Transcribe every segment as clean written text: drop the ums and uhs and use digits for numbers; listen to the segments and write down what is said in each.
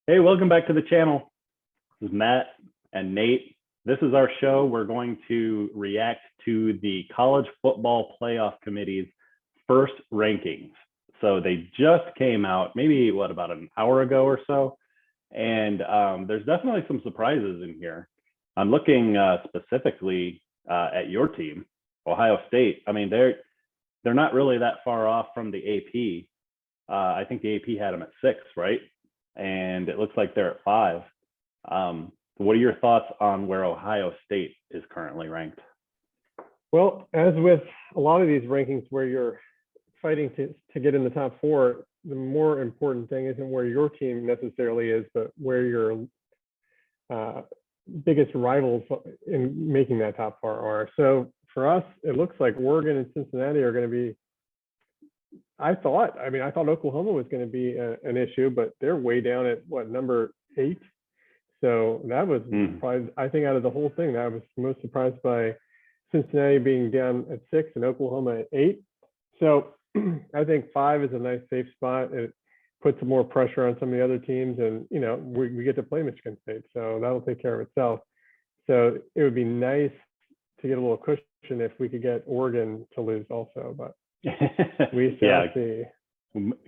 Hey, welcome back to the channel. This is Matt and Nate. This is our show. We're going to react to the College Football Playoff Committee's first rankings. So they just came out, maybe about an hour ago or so. And there's definitely some surprises in here. I'm looking specifically at your team, Ohio State. I mean, they're not really that far off from the AP. I think the AP had them at 6, right? And it looks like they're at 5. What are your thoughts on where Ohio State is currently ranked? Well, as with a lot of these rankings where you're fighting to get in the top 4, the more important thing isn't where your team necessarily is, but where your biggest rivals in making that top 4 are. So for us, it looks like Oregon and Cincinnati are going to be, I thought Oklahoma was going to be an issue, but they're way down at number 8. So that was probably, I think out of the whole thing, that I was most surprised by Cincinnati being down at 6 and Oklahoma at 8. So I think 5 is a nice safe spot. It puts some more pressure on some of the other teams, and we get to play Michigan State, so that'll take care of itself. So it would be nice to get a little cushion if we could get Oregon to lose also, but we shall see.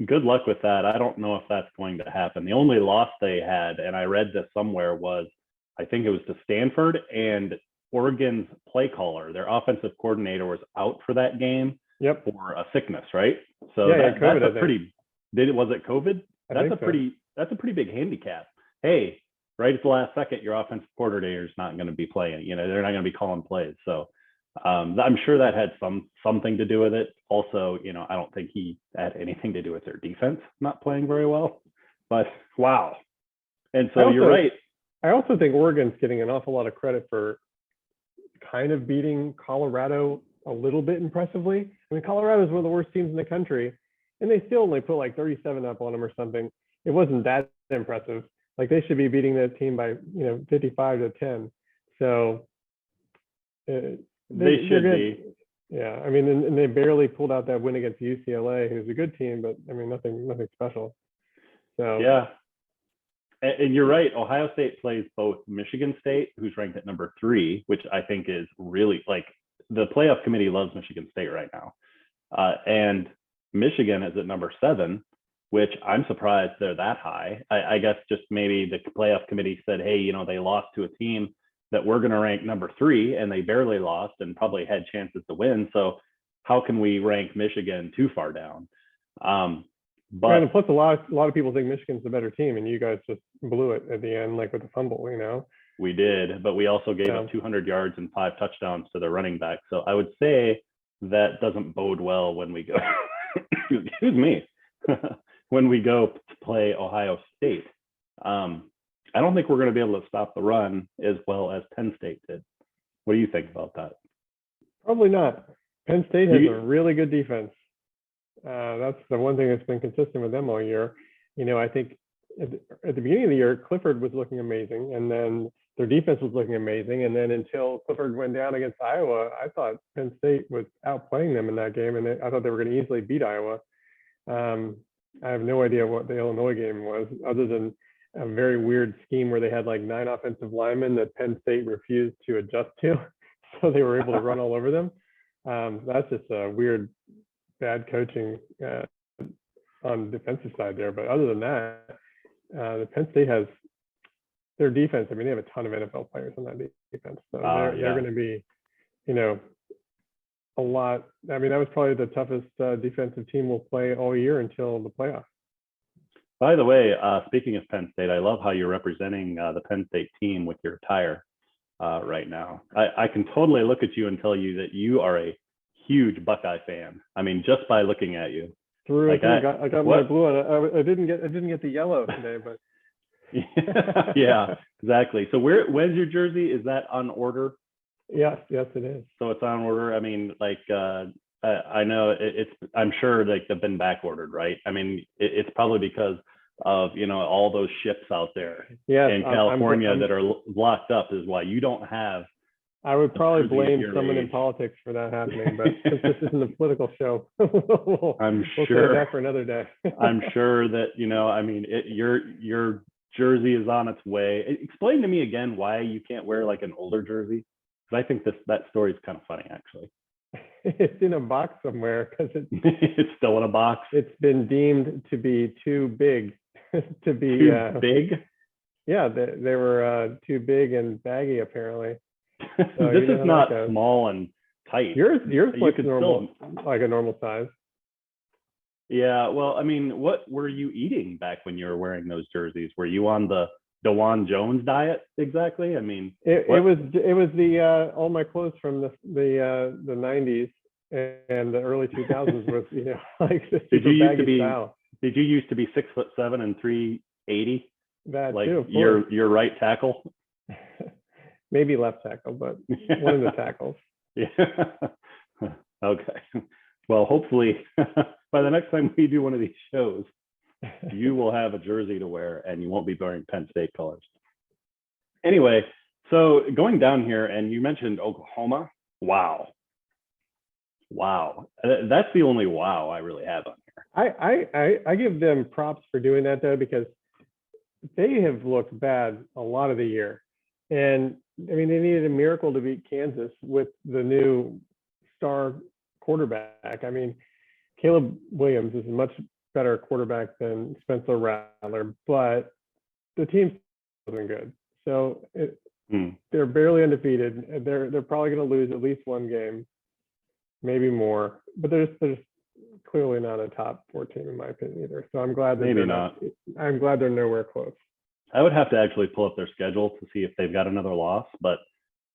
Good luck with that. I don't know if that's going to happen. The only loss they had, and I read this somewhere, was I think it was to Stanford, and Oregon's play caller, their offensive coordinator, was out for that game. Yep. For a sickness, right? So COVID, that's a pretty. Was it COVID? That's a pretty big handicap. Hey, right at the last second, your offensive coordinator is not going to be playing. They're not going to be calling plays. So I'm sure that had something to do with it. Also, I don't think he had anything to do with their defense not playing very well. But wow. And so you're right. I also think Oregon's getting an awful lot of credit for kind of beating Colorado a little bit impressively. I mean, Colorado is one of the worst teams in the country, and they still only put like 37 up on them or something. It wasn't that impressive. Like, they should be beating that team by 55-10. So they should be. Yeah, I mean, and they barely pulled out that win against UCLA, who's a good team, but I mean, nothing special. So yeah. And you're right. Ohio State plays both Michigan State, who's ranked at number 3, which I think is really, like, the playoff committee loves Michigan State right now. And Michigan is at number 7, which I'm surprised they're that high. I guess just maybe the playoff committee said, hey, they lost to a team that we're going to rank number 3, and they barely lost and probably had chances to win. So how can we rank Michigan too far down? But and plus, a lot of people think Michigan's the better team, and you guys just blew it at the end, like with the fumble. We did, but we also gave up 200 yards and 5 touchdowns to the running back. So I would say that doesn't bode well when we go. Excuse me. When we go to play Ohio State. I don't think we're going to be able to stop the run as well as Penn State did. What do you think about that? Probably not. Penn State has a really good defense. That's the one thing that's been consistent with them all year. I think at the beginning of the year, Clifford was looking amazing, and then their defense was looking amazing. And then until Clifford went down against Iowa, I thought Penn State was outplaying them in that game, and I thought they were going to easily beat Iowa. I have no idea what the Illinois game was, other than a very weird scheme where they had like 9 offensive linemen that Penn State refused to adjust to, so they were able to run all over them. That's just a weird, bad coaching on the defensive side there. But other than that, the Penn State has their defense. I mean, they have a ton of NFL players on that defense, so they're going to be, a lot. I mean, that was probably the toughest defensive team we'll play all year until the playoffs. By the way, speaking of Penn State, I love how you're representing the Penn State team with your attire right now. I can totally look at you and tell you that you are a huge Buckeye fan. I mean, just by looking at you. I got my blue on. I didn't get the yellow today, but yeah, exactly. So when's your jersey? Is that on order? Yes, it is. So it's on order. I mean, like, I know I'm sure they've been back ordered, right? I mean, it's probably because of all those ships out there in California that are locked up is why you don't have. I would probably blame someone in politics for that happening, but since this isn't a political show, we'll save that for another day. I'm sure that I mean, your jersey is on its way. Explain to me again why you can't wear like an older jersey, because I think that story is kind of funny actually. It's in a box somewhere because It's still in a box. It's been deemed to be too big to be too big. Yeah, they were too big and baggy apparently. So this is not small and tight. Yours looks normal, like a normal size. Yeah, well, I mean, what were you eating back when you were wearing those jerseys? Were you on the DeJuan Jones diet exactly? I mean, it was the all my clothes from the 90s and the early 2000s was, you know, like the super baggy style. Did you used to be 6'7" and 380? That like too, your right tackle? Maybe left tackle, but one of the tackles. Yeah. Okay. Well, hopefully by the next time we do one of these shows, you will have a jersey to wear and you won't be wearing Penn State colors. Anyway, so going down here, and you mentioned Oklahoma. Wow. That's the only wow I really have on here. I give them props for doing that though, because they have looked bad a lot of the year. And I mean, they needed a miracle to beat Kansas with the new star quarterback. I mean, Caleb Williams is a much better quarterback than Spencer Rattler, but the team wasn't good. So they're barely undefeated. They're probably going to lose at least one game, maybe more. But there's clearly not a top 4 team in my opinion either. So I'm glad that maybe not. I'm glad they're nowhere close. I would have to actually pull up their schedule to see if they've got another loss, but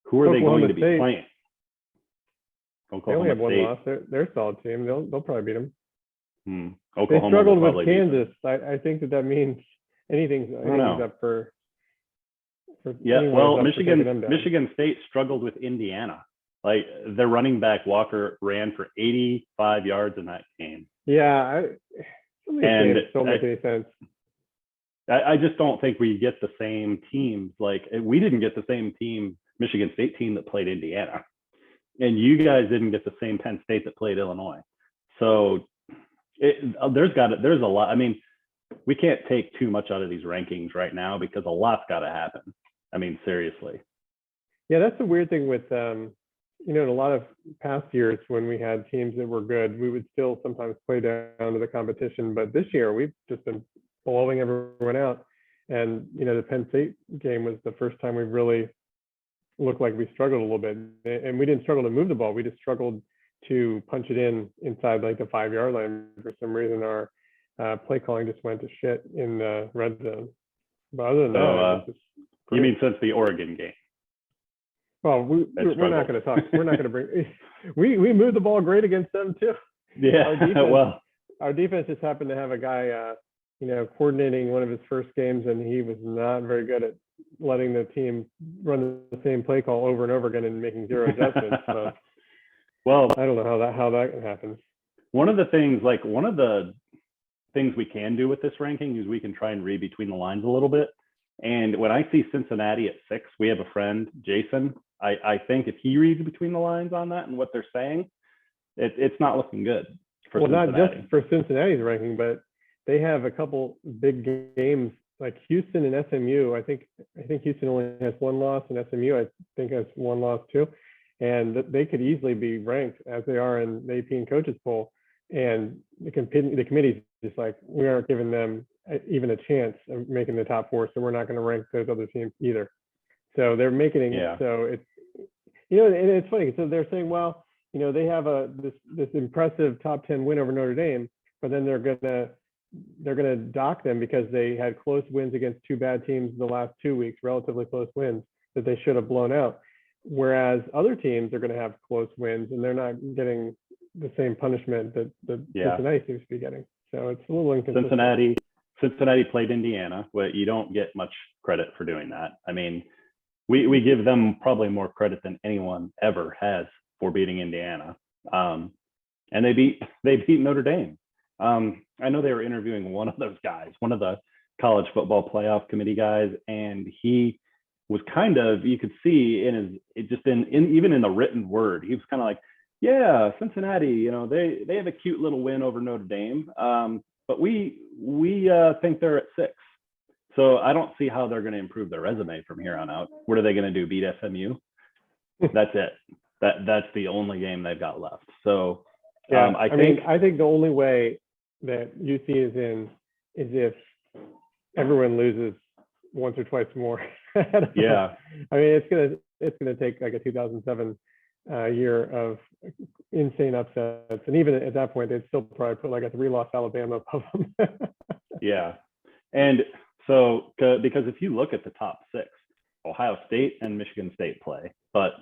who are Oklahoma they going to be playing? Oklahoma they only have one loss. They're a solid team. They'll probably beat them. Oklahoma they struggled with Kansas. I think that means anything's up for yeah. Well, Michigan State struggled with Indiana. Like their running back Walker ran for 85 yards in that game. Yeah, it don't make any sense. I just don't think we get the same teams. Like we didn't get the same team, Michigan State team that played Indiana, and you guys didn't get the same Penn State that played Illinois. So there's a lot. I mean, we can't take too much out of these rankings right now because a lot's got to happen. I mean, seriously. Yeah, that's the weird thing with in a lot of past years when we had teams that were good, we would still sometimes play down to the competition. But this year we've just been blowing everyone out. And, the Penn State game was the first time we really looked like we struggled a little bit. And we didn't struggle to move the ball. We just struggled to punch it inside like the 5-yard line. For some reason, our play calling just went to shit in the red zone. But other than that, you mean since the Oregon game? Well, we're not going to talk. We're not going to bring. We moved the ball great against them too. Yeah. Our defense just happened to have a guy, coordinating one of his first games, and he was not very good at letting the team run the same play call over and over again and making zero adjustments. So, well, I don't know how that happens. One of the things we can do with this ranking is we can try and read between the lines a little bit. And when I see Cincinnati at 6, we have a friend, Jason. I think if he reads between the lines on that and what they're saying, it's not looking good for Cincinnati. Not just for Cincinnati's ranking, but they have a couple big games like Houston and SMU. I think Houston only has one loss, and SMU I think has one loss too. And they could easily be ranked as they are in the AP and coaches poll. And the committee's just like, we aren't giving them even a chance of making the top 4, so we're not going to rank those other teams either. So they're making it so it's and it's funny. So they're saying, well, they have this impressive top 10 win over Notre Dame, but then they're gonna dock them because they had close wins against 2 bad teams the last 2 weeks, relatively close wins that they should have blown out. Whereas other teams are going to have close wins and they're not getting the same punishment that Cincinnati seems to be getting. So it's a little inconsistent. Cincinnati played Indiana, but you don't get much credit for doing that. I mean, we give them probably more credit than anyone ever has for beating Indiana. And they beat Notre Dame. I know they were interviewing one of those guys, one of the college football playoff committee guys, and he was kind of, you could see even in the written word, he was kind of like, yeah, Cincinnati, they have a cute little win over Notre Dame. But we think they're at 6. So I don't see how they're going to improve their resume from here on out. What are they going to do? Beat SMU? That's it. That's the only game they've got left. So Yeah, I think I think the only way that UC is in is if everyone loses once or twice more. yeah, I mean, it's gonna take like a 2007 year of insane upsets, and even at that point, they'd still probably put like a 3-loss Alabama above them. yeah. And so because if you look at the top 6, Ohio State and Michigan State play, but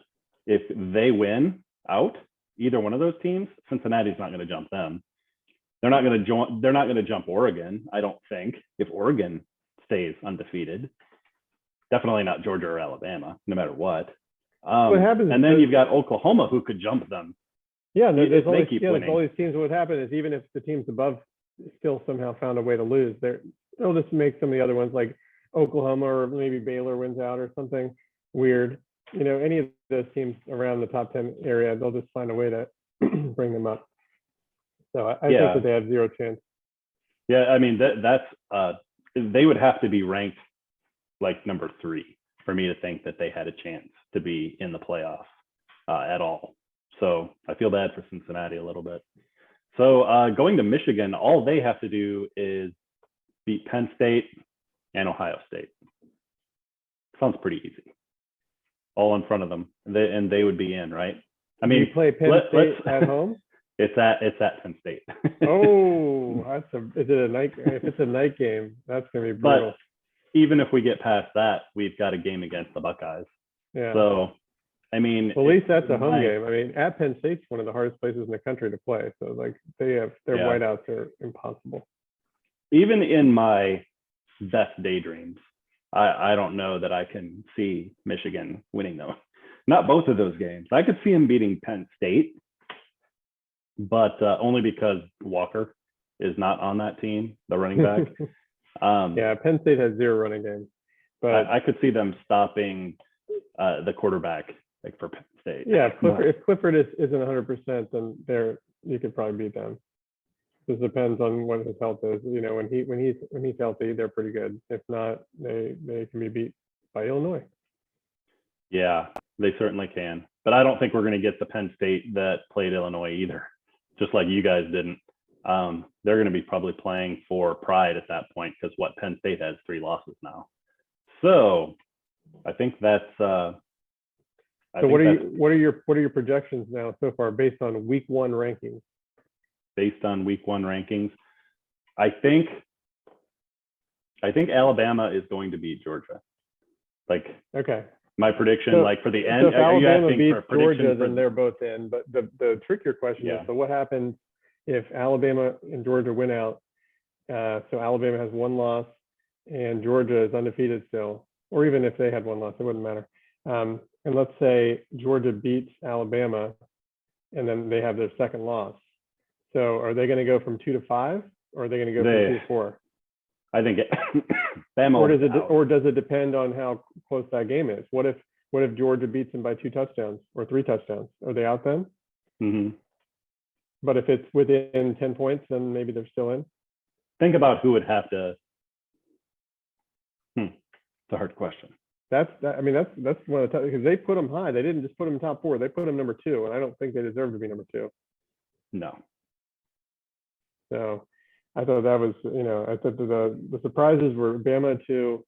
if they win out, either one of those teams, Cincinnati's not going to jump them. They're not going to jump Oregon, I don't think, if Oregon stays undefeated. Definitely not Georgia or Alabama, no matter what. What happens? And then you've got Oklahoma, who could jump them. Yeah, no, there's all winning. these teams. What would happen is even if the teams above still somehow found a way to lose, they'll just make some of the other ones like Oklahoma or maybe Baylor wins out or something weird. You know, any of those teams around the top 10 area, they'll just find a way to bring them up. So I think that they have zero chance. Yeah, I mean that's they would have to be ranked like number 3 for me to think that they had a chance to be in the playoffs at all. So I feel bad for Cincinnati a little bit. So going to Michigan, all they have to do is beat Penn State and Ohio State. Sounds pretty easy. All in front of them, and they would be in, right? I mean, you play Penn State at home. It's at Penn State. Oh, is it a night? If it's a night game, that's gonna be brutal. But even if we get past that, we've got a game against the Buckeyes. Yeah. So, I mean, well, at least that's a home game. I mean, at Penn State's one of the hardest places in the country to play. So, like, their whiteouts are impossible. Even in my best daydreams, I don't know that I can see Michigan winning those. Not both of those games. I could see them beating Penn State, but only because Walker is not on that team, the running back. Yeah, Penn State has 0 running games, but I could see them stopping the quarterback like for Penn State. Yeah, if Clifford isn't 100%, then you could probably beat them. This depends on what his health is. You know, when he's healthy, they're pretty good. If not, they can be beat by Illinois. Yeah, they certainly can. But I don't think we're going to get the Penn State that played Illinois either, just like you guys didn't. They're going to be probably playing for pride at that point because Penn State has 3 losses now. So I think that's. So what are your projections now so far based on week 1 rankings? Based on week 1 rankings, I think Alabama is going to beat Georgia. Like, okay. My prediction, for the end. So if Alabama beats Georgia, then they're both in. But the trickier question is, so what happens if Alabama and Georgia win out? So Alabama has 1 loss and Georgia is undefeated still, or even if they had 1 loss, it wouldn't matter. And let's say Georgia beats Alabama and then they have their 2nd loss. So are they going to go from 2 to 5, or are they going to go from 2 to 4? I think Bama or does it depend on how close that game is? What if Georgia beats them by 2 touchdowns or 3 touchdowns? Are they out then? Mm-hmm. But if it's within 10 points, then maybe they're still in. Think about who would have to. It's a hard question. That's one of the because they put them high. They didn't just put them top 4. They put them number 2, and I don't think they deserve to be number 2. No. So I thought that was, I thought the surprises were Bama at 2,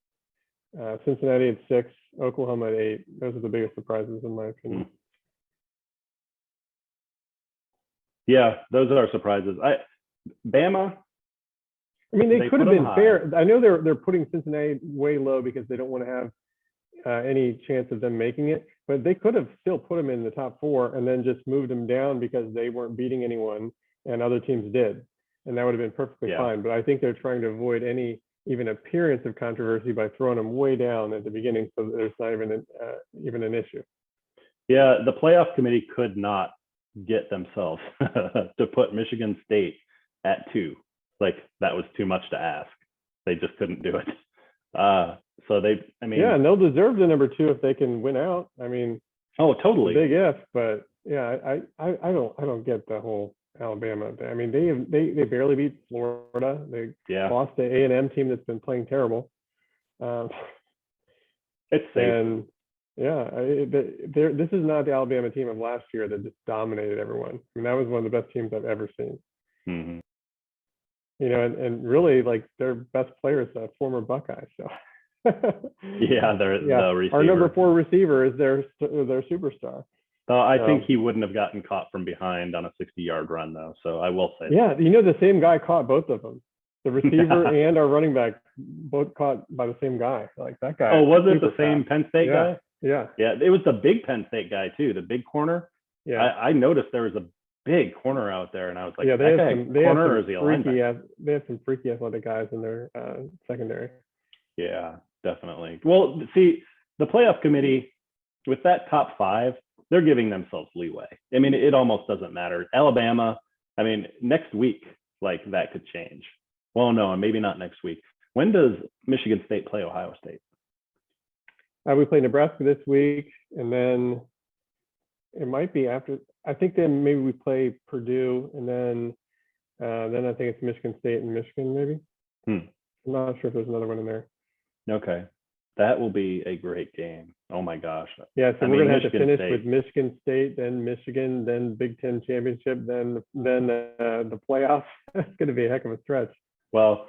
Cincinnati at 6, Oklahoma at 8. Those are the biggest surprises in my opinion. Yeah, those are surprises. Bama. I mean, they could have been fair. I know they're putting Cincinnati way low because they don't want to have any chance of them making it, but they could have still put them in the top 4 and then just moved them down because they weren't beating anyone and other teams did. And that would have been perfectly fine. But I think they're trying to avoid any even appearance of controversy by throwing them way down at the beginning, so that there's not even an issue. Yeah, the playoff committee could not get themselves to put Michigan State at 2. Like, that was too much to ask. They just couldn't do it. So yeah, and they'll deserve the number 2 if they can win out. I mean, oh, totally, big if. But yeah, I don't get the whole Alabama. I mean, they barely beat Florida. They lost to A&M team that's been playing terrible. Um, It's safe. and yeah, this is not the Alabama team of last year that just dominated everyone. I mean, that was one of the best teams I've ever seen. Mhm. You know, and really like their best player is a former Buckeye. So Yeah, the receiver. Our number 4 receiver is their superstar. I think he wouldn't have gotten caught from behind on a 60-yard run though. So I will say. Yeah, you know, the same guy caught both of them. The receiver and our running back both caught by the same guy. Like that guy. Oh, was it the same Penn State guy? Yeah. Yeah, it was the big Penn State guy too, the big corner. Yeah. I noticed there was a big corner out there, and I was like, yeah, they have some freaky athletic guys in their secondary. Yeah, definitely. Well, see, the playoff committee with that top 5, they're giving themselves leeway. I mean, it almost doesn't matter. Alabama, I mean, next week, like that could change. Well, no, maybe not next week. When does Michigan State play Ohio State? We play Nebraska this week, and then it might be after. I think then maybe we play Purdue, and then I think it's Michigan State and Michigan, maybe. I'm not sure if there's another one in there. Okay, that will be a great game. Oh my gosh. Yeah, so we're gonna have to finish with Michigan State, then Michigan, then Big Ten championship, then the playoffs. It's gonna be a heck of a stretch. Well,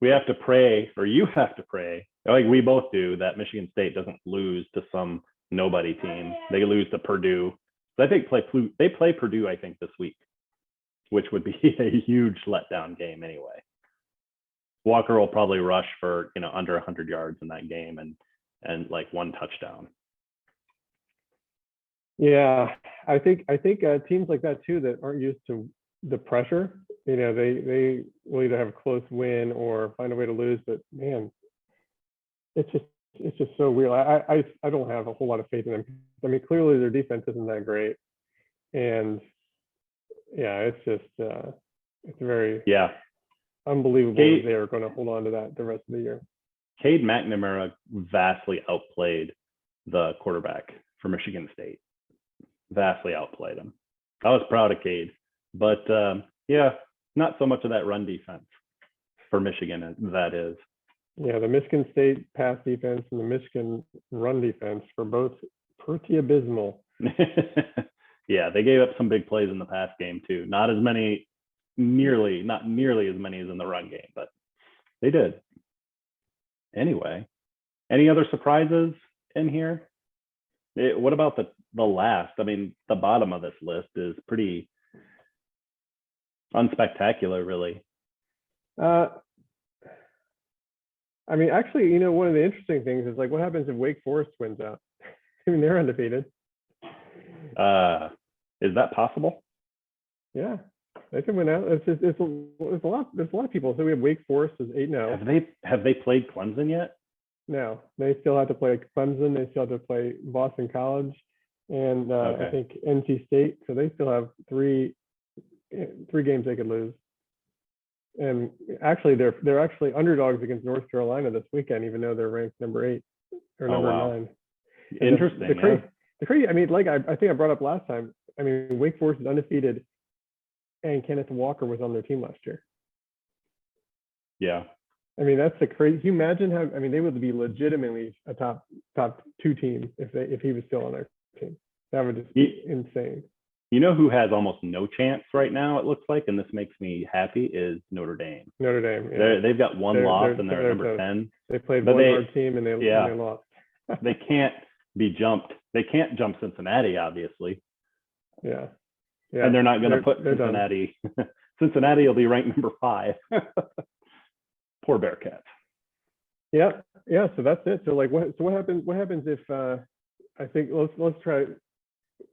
we have to pray, or you have to pray, like we both do, that Michigan State doesn't lose to some nobody team. They lose to Purdue. So I think they play Purdue, I think, this week, which would be a huge letdown game anyway. Walker will probably rush for under 100 yards in that game and like 1 touchdown. Yeah, I think teams like that too that aren't used to the pressure, they will either have a close win or find a way to lose. But man, it's just so weird. I don't have a whole lot of faith in them. I mean, clearly their defense isn't that great, and yeah, it's just it's very unbelievable that they are going to hold on to that the rest of the year. Cade McNamara vastly outplayed the quarterback for Michigan State. Vastly outplayed him. I was proud of Cade, but not so much of that run defense for Michigan. That is. Yeah, the Michigan State pass defense and the Michigan run defense were both pretty abysmal. Yeah, they gave up some big plays in the pass game too. Not nearly as many as in the run game, but they did. Anyway, any other surprises in here? What about the last? I mean, the bottom of this list is pretty unspectacular, really. I mean, actually, one of the interesting things is like, what happens if Wake Forest wins out? I mean, they're undefeated. Is that possible? Yeah, they can win out. There's a lot of people. So we have Wake Forest is 8-0. Have they played Clemson yet? No, they still have to play Clemson. They still have to play Boston College, and I think NC State. So they still have three games they could lose. And actually, they're actually underdogs against North Carolina this weekend, even though they're ranked number 8 or number 9. Interesting. The crazy. I mean, like I think I brought up last time. I mean, Wake Forest is undefeated, and Kenneth Walker was on their team last year. Yeah. I mean, that's the crazy. Can you imagine how? I mean, they would be legitimately a top 2 team if he was still on their team. That would just be insane. You know who has almost no chance right now, it looks like, and this makes me happy, is Notre Dame. Notre Dame, yeah. They've got one loss, and they're number 10. They played one hard team, and they lost. They can't be jumped. They can't jump Cincinnati, obviously. Yeah. And they're not going to put Cincinnati. Cincinnati will be ranked number 5. Poor Bearcats. Yeah. So that's it. So like, what happens? What happens if? I think let's try.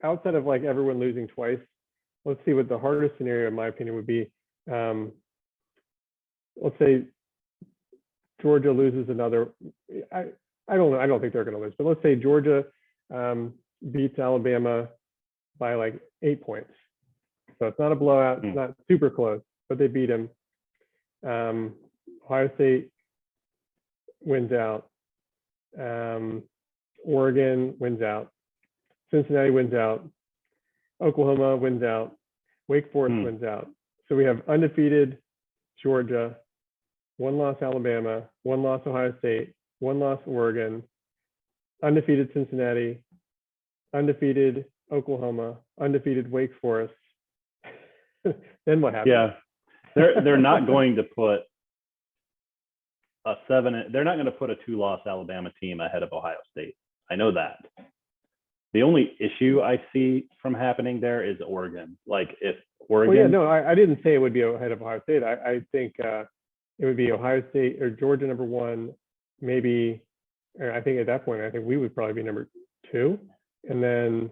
Outside of like everyone losing twice, let's see what the hardest scenario, in my opinion, would be. Let's say Georgia loses another. I don't know. I don't think they're going to lose, but let's say Georgia beats Alabama by like 8 points. So it's not a blowout. It's not super close, but they beat them. Ohio State wins out. Oregon wins out. Cincinnati wins out. Oklahoma wins out. Wake Forest wins out. So we have undefeated Georgia, 1 loss Alabama, 1 loss Ohio State, one loss Oregon, undefeated Cincinnati, undefeated Oklahoma, undefeated Wake Forest. Then what happens? Yeah, they're not going to put they're not going to put a 2-loss Alabama team ahead of Ohio State. I know that. The only issue I see from happening there is Oregon. Like if Oregon. Well, yeah, no, I didn't say it would be ahead of Ohio State. I think it would be Ohio State or Georgia number one, maybe. I think at that point, I think we would probably be number two, and then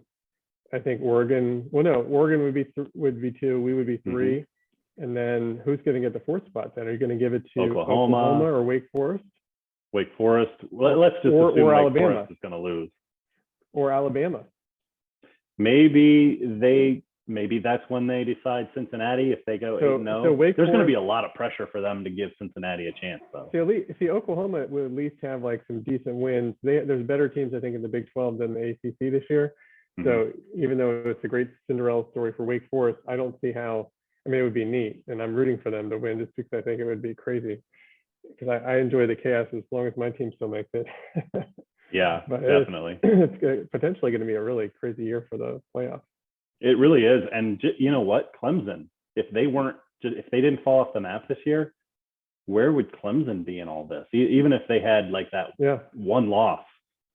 I think Oregon. Well, no, Oregon would be two. We would be three, and then who's going to get the fourth spot? Then are you going to give it to Oklahoma or Wake Forest? Wake Forest. Let's just assume Wake Alabama. Forest is going to lose. Or Alabama. Maybe that's when they decide Cincinnati. If they go 8-0, there's going to be a lot of pressure for them to give Cincinnati a chance, though. See, Oklahoma would at least have like some decent wins. There's better teams, I think, in the Big 12 than the ACC this year. So even though it's a great Cinderella story for Wake Forest, I don't see how. I mean, it would be neat, and I'm rooting for them to win just because I think it would be crazy. Because I enjoy the chaos as long as my team still makes it. Yeah, definitely. It's potentially going to be a really crazy year for the playoffs. It really is. And you know what? Clemson, if they didn't fall off the map this year, where would Clemson be in all this? Even if they had like that one loss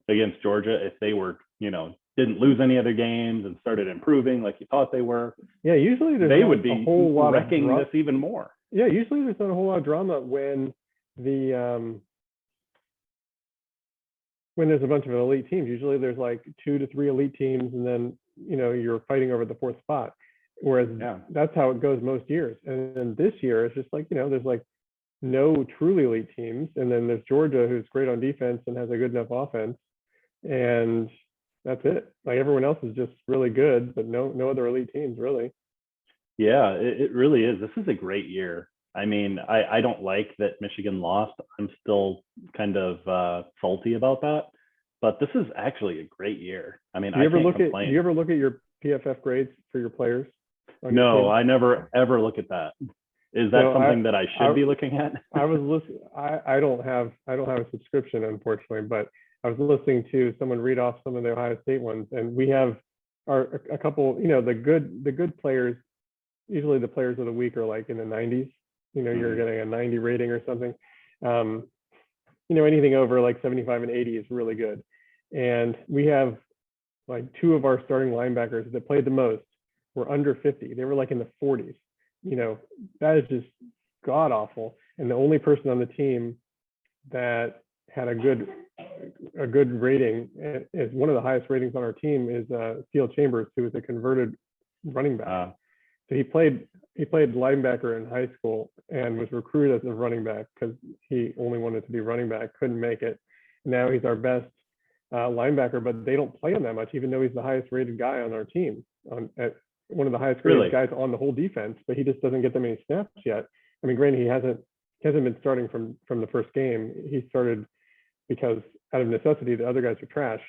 against Georgia, if they were, didn't lose any other games and started improving like you thought they were. Yeah, usually they would be a whole lot wrecking this even more. Yeah, usually there's not a whole lot of drama when when there's a bunch of elite teams. Usually there's like 2 to 3 elite teams, and then you're fighting over the fourth spot. Whereas that's how it goes most years. And then this year it's just like there's like no truly elite teams, and then there's Georgia, who's great on defense and has a good enough offense, and that's it. Like everyone else is just really good, but no other elite teams really. Yeah, it really is. This is a great year. I mean, I don't like that Michigan lost. I'm still kind of salty about that. But this is actually a great year. I mean, I can't complain. Do you ever look at your PFF grades for your players? No, I never ever look at that. Is that something that I should be looking at? I was listening. I don't have a subscription, unfortunately, but I was listening to someone read off some of the Ohio State ones, and we have a couple. The good players. Usually, the players of the week are like in the 90s. You're getting a 90 rating or something. Anything over like 75 and 80 is really good. And we have like 2 of our starting linebackers that played the most were under 50. They were like in the 40s. That is just god awful. And the only person on the team that had a good rating, is one of the highest ratings on our team, is Steele Chambers, who is a converted running back. So he played linebacker in high school and was recruited as a running back because he only wanted to be running back, couldn't make it. Now he's our best linebacker, but they don't play him that much, even though he's the highest rated guy on our team, at one of the highest rated guys on the whole defense, but he just doesn't get that many snaps yet. I mean, granted, he hasn't been starting from the first game. He started because out of necessity, the other guys are trash,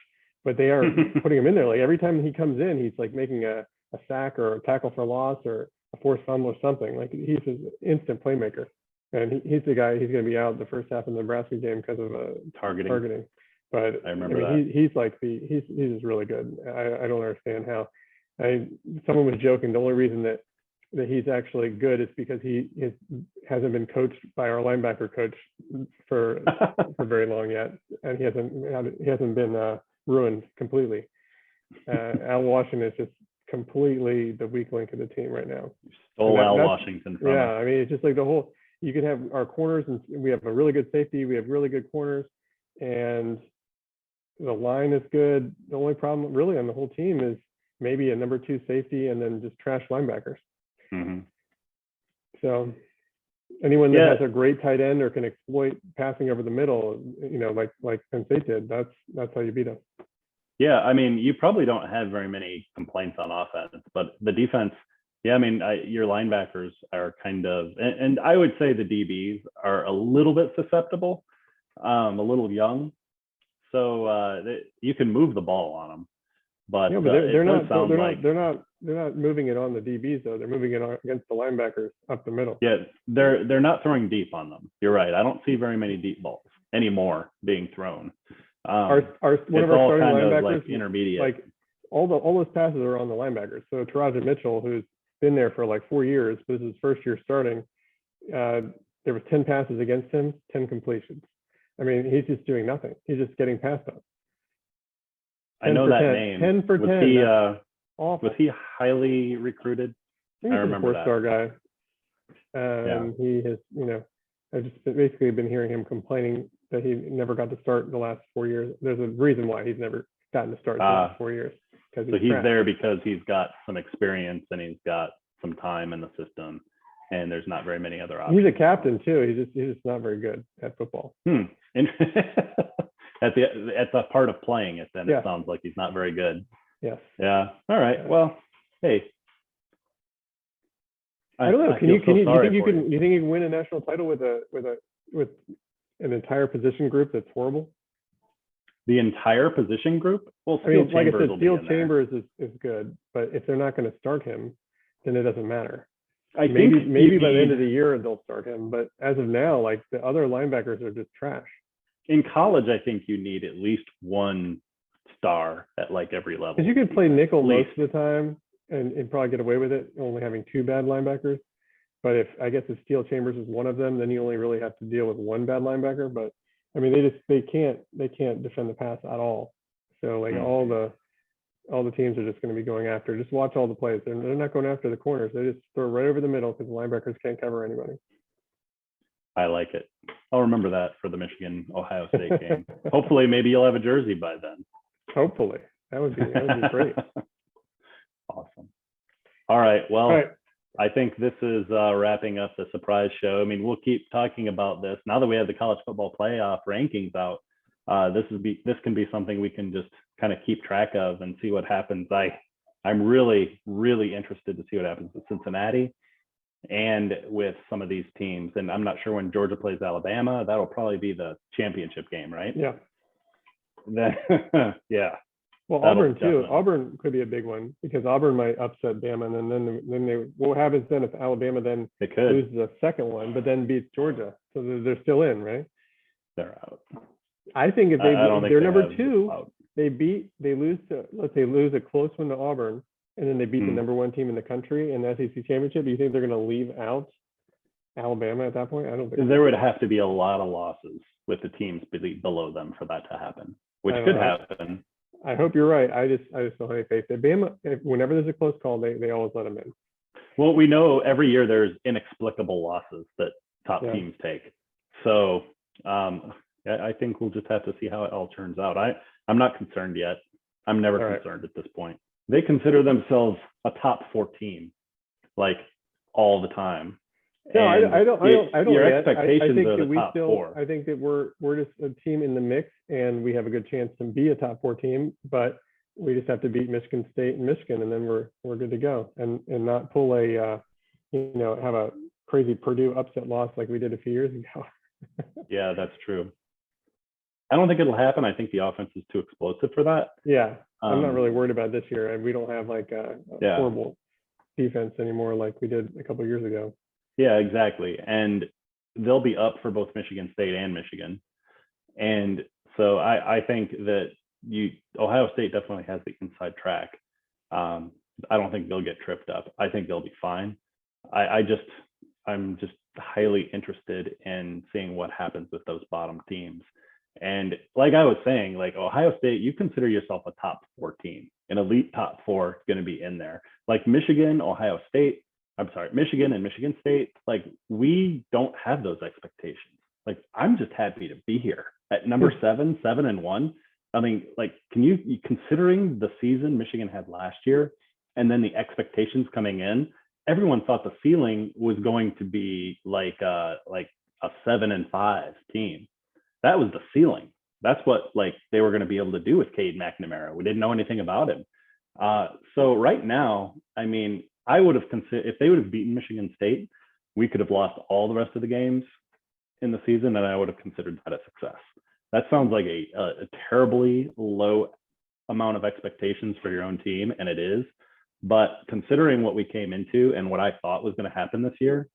but they are putting him in there. Like every time he comes in, he's like making a sack or a tackle for loss or a forced fumble or something. Like he's an instant playmaker, and he's the guy. He's going to be out the first half of the Nebraska game because of targeting. But I remember that. He's just really good. I don't understand how. Someone was joking. The only reason that he's actually good is because he hasn't been coached by our linebacker coach for very long yet, and he hasn't been ruined completely. Al Washington is just completely the weak link of the team right now. Stole Al Washington from us. I mean, it's just like you could have our corners, and we have a really good safety, we have really good corners, and the line is good. The only problem really on the whole team is maybe a number 2 safety and then just trash linebackers. So anyone that has a great tight end or can exploit passing over the middle, like Penn State did, that's how you beat them. Yeah, I mean, you probably don't have very many complaints on offense, but the defense, I mean, your linebackers are kind of, and I would say the DBs are a little bit susceptible, a little young, so you can move the ball on them. But they're not moving it on the DBs though. They're moving it on against the linebackers up the middle. Yeah, they're not throwing deep on them. You're right. I don't see very many deep balls. anymore being thrown. One It's of our all starting kind of linebackers, like intermediate. like all those passes are on the linebackers. So Taraja Mitchell, who's been there for like 4 years, this is his first year starting. There was 10 passes against him, 10 completions. I mean, he's just doing nothing. He's just getting passed on. I know that 10, name. 10 for 10. Was he highly recruited? I think he's remember a 4-star guy. And he has, I've just basically been hearing him complaining that he never got to start in the last 4 years. There's a reason why he's never gotten to start in the last 4 years. So he's there because he's got some experience and he's got some time in the system, and there's not very many other options. He's a captain too. He's just not very good at football. At the part of playing it, then it sounds like he's not very good. Yes. Yeah. All right. Well, hey. I don't know. Do you think you can win a national title with an entire position group that's horrible? The entire position group? Well, I mean, like I said, Steel Chambers is good, but if they're not going to start him, then it doesn't matter. Maybe by the end of the year they'll start him, but as of now, like the other linebackers are just trash. In college, I think you need at least one star at like every level. Because you could play nickel most of the time and probably get away with it, only having 2 bad linebackers. But if Steel Chambers is one of them, then you only really have to deal with 1 bad linebacker. But I mean, they can't defend the pass at all. So like all the teams are just going to be going after. Just watch all the plays. They're not going after the corners. They just throw right over the middle because the linebackers can't cover anybody. I like it. I'll remember that for the Michigan-Ohio State game. Hopefully, maybe you'll have a jersey by then. Hopefully. That would be great. Awesome. All right. Well, I think this is wrapping up the surprise show. I mean, we'll keep talking about this. Now that we have the college football playoff rankings out, this can be something we can just kind of keep track of and see what happens. I'm really, really interested to see what happens with Cincinnati and with some of these teams. And I'm not sure when Georgia plays Alabama. That'll probably be the championship game, right? Yeah. Yeah. Well, Auburn too. Definitely. Auburn could be a big one because Auburn might upset Bama, and then what happens then if Alabama then loses the second one, but then beats Georgia? So they're still in, right? They're out. I think if they're number 2, they lose a close one to Auburn, and then they beat the number 1 team in the country in the SEC championship. Do you think they're going to leave out Alabama at that point? I don't think there would have to be a lot of losses with the teams below them for that to happen, which could happen. I hope you're right. I just don't have any faith. Bama, whenever there's a close call, they always let them in. Well, we know every year there's inexplicable losses that top teams take. So I think we'll just have to see how it all turns out. I'm not concerned yet. I'm never concerned at this point. They consider themselves a top 4 team, like all the time. No, I don't. Your expectations are the top 4. I think that we're just a team in the mix, and we have a good chance to be a top 4 team. But we just have to beat Michigan State and Michigan, and then we're good to go, and not pull have a crazy Purdue upset loss like we did a few years ago. Yeah, that's true. I don't think it'll happen. I think the offense is too explosive for that. Yeah, I'm not really worried about this year, and we don't have like a horrible defense anymore like we did a couple of years ago. Yeah, exactly. And they'll be up for both Michigan State and Michigan. And so I think that Ohio State definitely has the inside track. I don't think they'll get tripped up. I think they'll be fine. I'm just highly interested in seeing what happens with those bottom teams. And like I was saying, like Ohio State, you consider yourself a top 4 team, an elite top 4 going to be in there. Like Michigan, Michigan and Michigan State, like we don't have those expectations. Like I'm just happy to be here at number 7-1. I mean, like, considering the season Michigan had last year and then the expectations coming in, everyone thought the ceiling was going to be like a 7-5 team. That was the ceiling. That's what like they were going to be able to do with Cade McNamara. We didn't know anything about him. So right now, I mean, I would have considered if they would have beaten Michigan State, we could have lost all the rest of the games in the season, and I would have considered that a success. That sounds like a terribly low amount of expectations for your own team, and it is. But considering what we came into and what I thought was going to happen this year,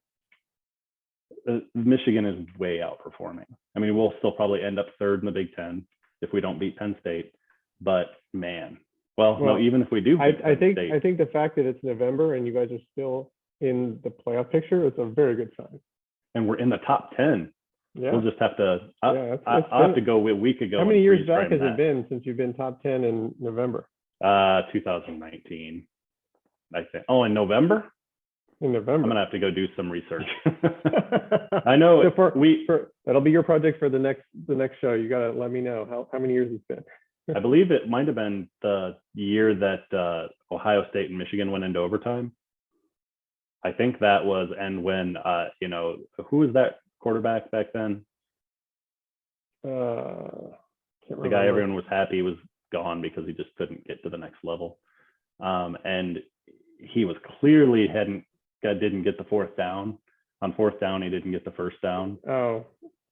Michigan is way outperforming. I mean, we'll still probably end up third in the Big Ten if we don't beat Penn State. But man, well, no, even if we do beat I Penn State, think the fact that it's November and you guys are still in the playoff picture is a very good sign. and we're in the top 10. Yeah. We'll just have to. I'll have to go a week ago. How many years back has it been since you've been top 10 in November? 2019, I think. Oh, in November? In November. I'm gonna have to go do some research. I know so that'll be your project for the next show. You gotta let me know how many years it's been. I believe it might have been the year that Ohio State and Michigan went into overtime. I think that was, and when who was that quarterback back then? The guy everyone was happy was gone because he just couldn't get to the next level, and he was clearly didn't get the fourth down. On fourth down, he didn't get the first down. Oh.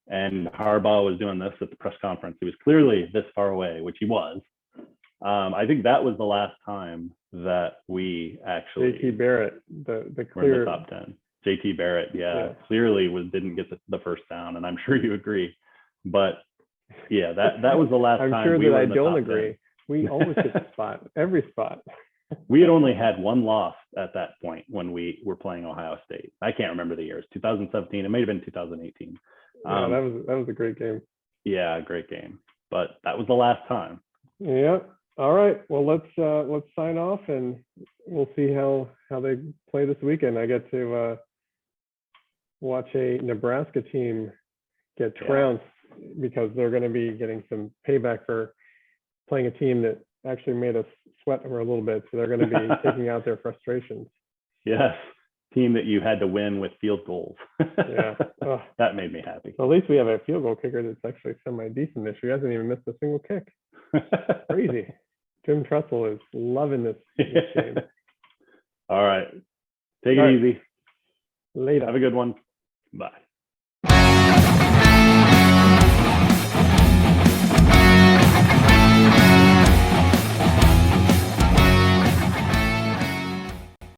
And Harbaugh was doing this at the press conference. He was clearly this far away, which he was. I think that was the last time that we actually. JT Barrett, the clear. Were in the top 10. JT Barrett, clearly didn't get the first down, and I'm sure you agree. But yeah, that was the last time. I'm sure we that were I in the don't top agree. 10. We always hit the spot, every spot. We had only had one loss at that point when we were playing Ohio State. I can't remember the years. 2017. It might have been 2018. Yeah, that was a great game. Yeah, great game. But that was the last time. Yeah. All right. Well, let's sign off and we'll see how they play this weekend. I get to watch a Nebraska team get trounced because they're going to be getting some payback for playing a team that actually made us sweat for a little bit. So they're going to be taking out their frustrations. Yes. Team that you had to win with field goals. Yeah. Oh. That made me happy. Well, at least we have a field goal kicker that's actually semi-decent this year. He hasn't even missed a single kick. Crazy. Jim Tressel is loving this game. All right. Take it easy. Later. Have a good one. Bye.